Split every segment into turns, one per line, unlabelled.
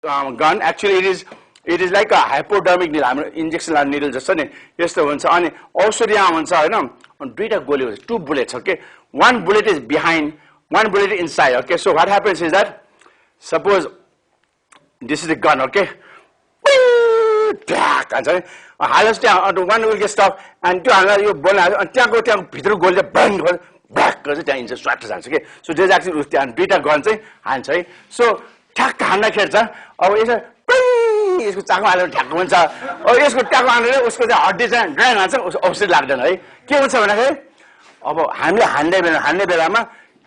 gun. Actually, it is like a hypodermic needle. Injection needle just ni. Yesto huncha ani aushadhi huncha haina. Duita goli huncha, 2 bullets. Okay, 1 bullet is behind, 1 bullet inside. Okay, so what happens is that suppose this is the gun. Okay, one will get stopped and you burn and Peter goes bang back because it is okay. So there's actually Duita guns hand so tak handa khelcha अब यसो यसको चाकु हालेर ठ्याक्क हुन्छ अब यसको ट्याक हालेर उसको चाहिँ हड्डी चाहिँ ड्राइन हान्छ औषधि लाग्दैन है के हुन्छ भन्दाखेरि अब हामीले हान्ने बेलामा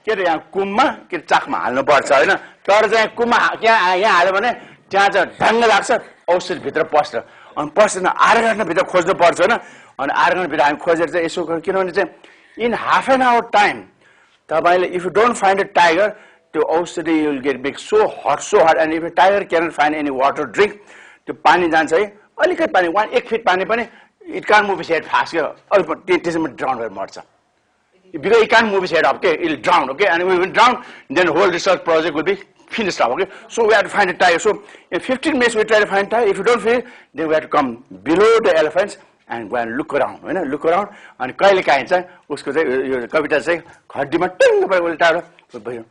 के रे यहाँ कुममा के चाकमा हाल्नु पर्छ हैन तर चाहिँ कुममा यहाँ हाल्यो भने त्यहाँ चाहिँ ढङ्ग लाग्छ औषधि भित्र पस्छ अनि पस्दैन आधा घण्टा भित्र खोज्नु पर्छ हैन अनि आधा घण्टा भित्र हामी खोजेर चाहिँ यसो किनभने चाहिँ in half an hour time तपाईले if you don't find a tiger त्यो औषधि you will get big so hot and if a tiger cannot find any water drink त्यो पानी जान्छ है अलिकति पानी 1 feet पानी पनि it can't move its head fast के त्यसमा drown भएर मर्छ because it can't move its head up okay it will drown okay and when it drown then whole research project will be finished up okay so we have to find a tiger so in 15 minutes we try to find tiger if you don't find it then we have to come below the elephants and go and look around Hahn look around अनि कहिले काहीँ चाहिँ उसको चाहिँ यो कविता चाहिँ हड्डीमा टिङ भएर उल्टाएर भयो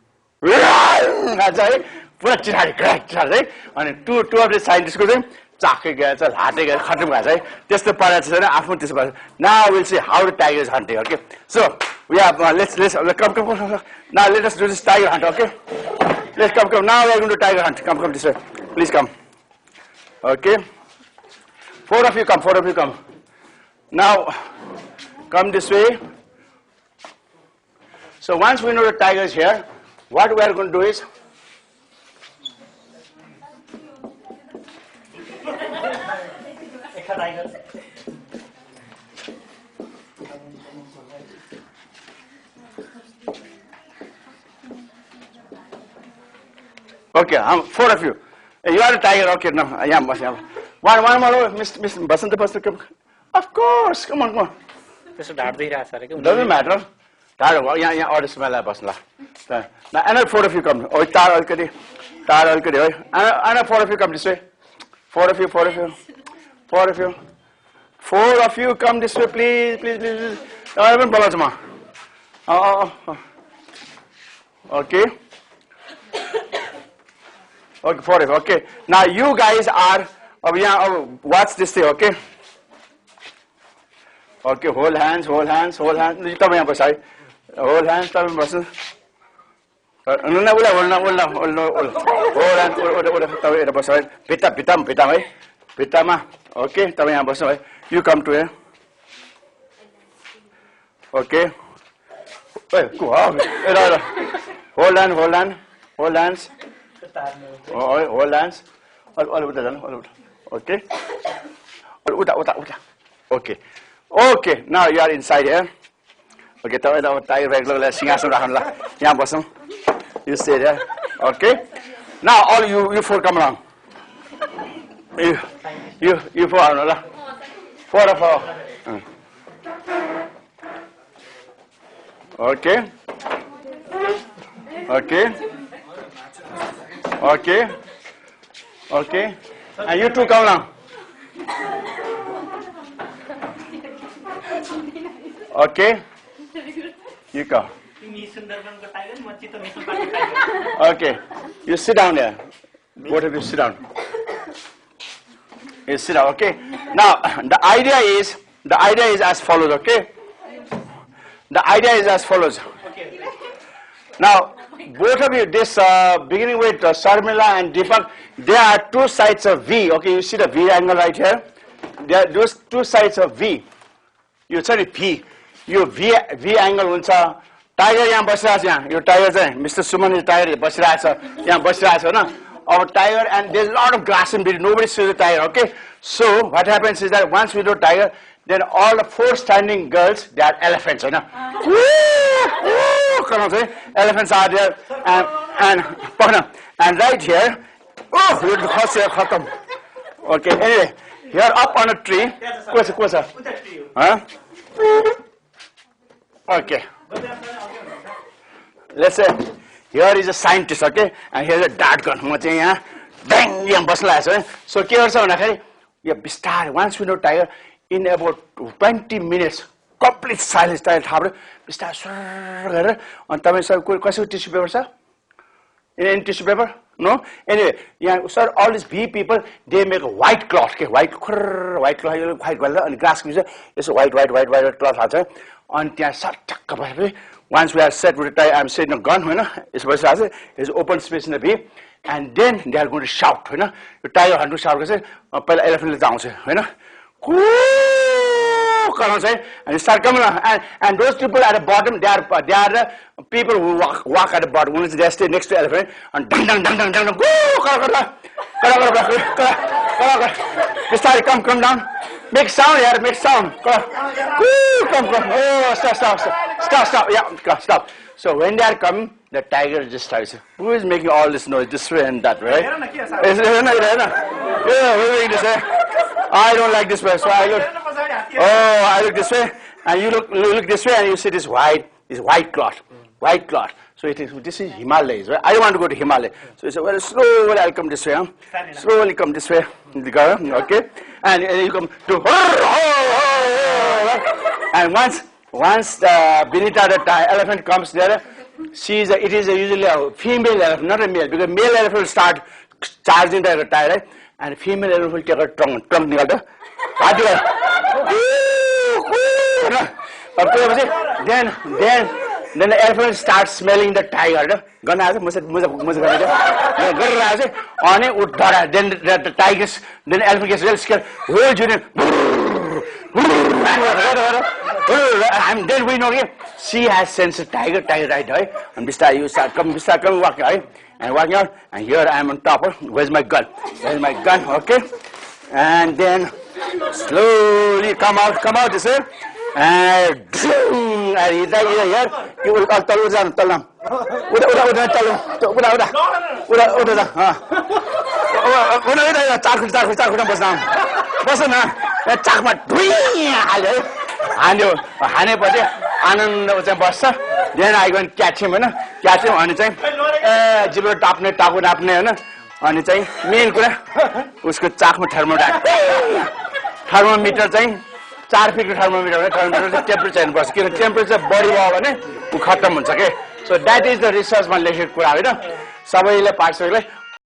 पुरा चिराडी चिराडी अनि टु अफ द साइन्टिस्टको चाहिँ चाकै गएर चाहिँ हाते गएर खत्म भएको छ है त्यस्तो पाराले छैन आफ्नो त्यसो भन्छ now will see how the tiger is hunting okay so we have let's come now let us do this tiger hunt okay let's come now we are going to tiger hunt come this way please come okay four of you come now come this way so once we know the tiger is here what we are going to do is okay, four of you. You are a tiger, okay, no, I am. One more, Miss Basanta, come. Of course, come on. Doesn't matter. Yeah, all the smell of us. Now, another four of you come. Oh, tar already. Another four of you come this way. Four of you. Four of you come this way, please. Okay. Okay, four of you. Okay. Now you guys are. Watch this thing. Okay. Okay. Hold hands. Hold hands. Hold hands. Hold hands. Okay, you come to here. Okay. Hold hands. Hold hands. Okay. Okay. Now you are inside here. Okay, tiger regular you stay there. Okay. Now all you four come along. You four. Four of all. Okay. And you two come along. Okay. You come. Okay. You sit down there. Both of you sit down. You sit down, okay? Now the idea is as follows, okay? The idea is as follows. Now both of you, this beginning with Sharmila and Deepak, there are two sides of V. Okay, you see the V angle right here. There are those two sides of V. You sorry P. You V angle huncha. Tiger यहाँ बसिरहेछ यहाँ. यो tiger चाहिँ Mr. Suman is tiger बसिरहेछ. यहाँ बसिरहेछ हैन. Our tiger and there's a lot of grass in between. Nobody sees the tiger. Okay. So what happens is that once we do tiger, then all the four standing girls, they are elephants, right? Elephants are there, and right here, okay. Anyway, here up on a tree. Huh? Okay. Let's say here is a scientist, okay, and here's a dart gun. Bang यहाँ बस्लाएको छ है सो के गर्छ भन्दाखेरि यो बिस्तारै once we know tiger in about 20 minutes complete silence tiger थाहा पऱ्यो बिस्तारै सुर गरेर अनि तपाईँसँग कसैको टिस्यु पेपर छ any tissue paper no anyway yeah sir all these bee people they make a white cloth okay white white गरेर अनि ग्रास किन्छ यसो white cloth हाल्छ अनि त्यहाँ सटक्क भएपछि once we are set with the tie I'm setting a gun हैन यसो बसिरहेको छ is open space in the bee and then they are going to shout हैन यो टाइगर हन्टु shout गर्छ पहिला एलिफेन्टले जाउँछ हैन and start coming and those people at the bottom they are the people who walk at the bottom when they stay next to elephant and dang start come down make sound here make sound come oh stop yeah stop so when they are coming the tiger just starts who is making all this noise this way and that way I don't like this way so I look this way and you look this way and you see this white cloth so this is Himalayas right I don't want to go to Himalaya so you say well slowly I'll come this way slowly come this way okay and you come to and once the Benita the elephant comes there it is usually a female elephant not a male because male elephant will start charging the tire right? And female elephant will take a trunk निकाल्छ then the elephant starts smelling the tiger गर्न आछ मुझ गरिरहेछ अनि उठ्छ then the tigers then the elephant gets real scared whole junior and then we know she has sensed a tiger right है and बिस्तारै you start coming walking है and walking out and here I am on top where's my gun okay and then slowly come out this way and here you will call talu down talam uda चारखुट्टा बस्न चाकमा ढुई हाल्यो हान्यो हानेपछि आनन्द चाहिँ बस्छ then I go and catch him हैन अनि चाहिँ जिब्रो टाप्ने टाकु नाप्ने हैन अनि चाहिँ मेन कुरा उसको चाकमा थर्मोमिटर चाहिँ 4 फिटको थर्मोमिटर चाहिँ टेम्परेचर बस्छ किन टेम्परेचर बढी भयो भने उ खत्तम हुन्छ के सो दैट इज द रिसर्चमा लेखेको कुरा हैन सबैले पार्टिसिपेटलाई